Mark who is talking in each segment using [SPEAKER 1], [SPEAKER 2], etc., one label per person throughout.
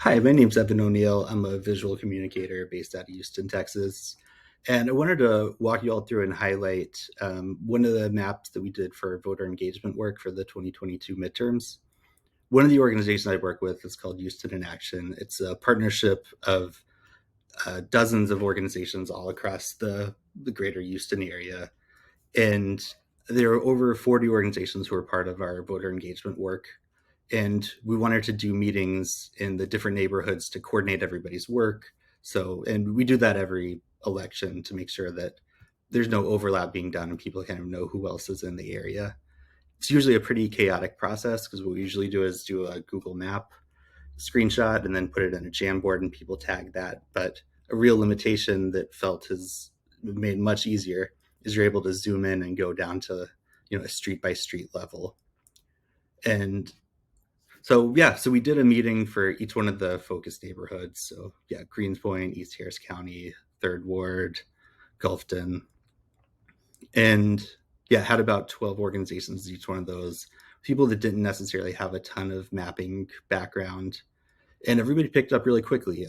[SPEAKER 1] Hi, my name's Evan O'Neill. I'm a visual communicator based out of Houston, Texas. And I wanted to walk you all through and highlight one of the maps that we did for voter engagement work for the 2022 midterms. One of the organizations I work with is called Houston in Action. It's a partnership of dozens of organizations all across the greater Houston area. And there are over 40 organizations who are part of our voter engagement work, and we wanted to do meetings in the different neighborhoods to coordinate everybody's work. So, and we do that every election to make sure that there's no overlap being done and people kind of know who else is in the area. It's usually a pretty chaotic process because what we usually do is do a Google map screenshot and then put it in a Jamboard and people tag that. But a real limitation that felt has made much easier is you're able to zoom in and go down to a street by street level. And so we did a meeting for each one of the focus neighborhoods. So yeah, Greenspoint, East Harris County, Third Ward, Gulfton, and yeah, had about 12 organizations each one of those. People that didn't necessarily have a ton of mapping background, and everybody picked up really quickly.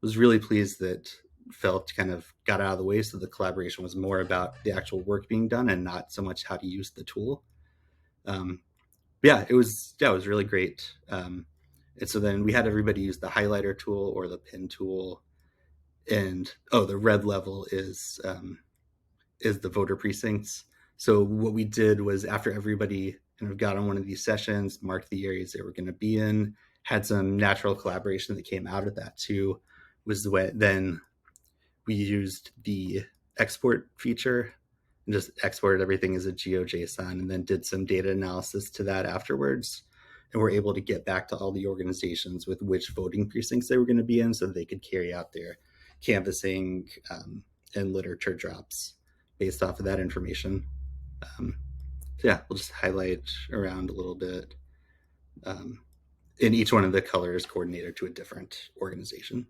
[SPEAKER 1] Was really pleased that felt kind of got out of the way, so the collaboration was more about the actual work being done and not so much how to use the tool. Um, it was really great. And so then we had everybody use the highlighter tool or the pin tool. And the red level is the voter precincts. So what we did was after everybody kind of got on one of these sessions, marked the areas they were going to be in, had some natural collaboration that came out of that too. Was the way then we used the export feature and just exported everything as a GeoJSON and then did some data analysis to that afterwards. And we're able to get back to all the organizations with which voting precincts they were going to be in so that they could carry out their canvassing and literature drops based off of that information. Um, so yeah, we'll just highlight around a little bit. Um, and each one of the colors coordinated to a different organization.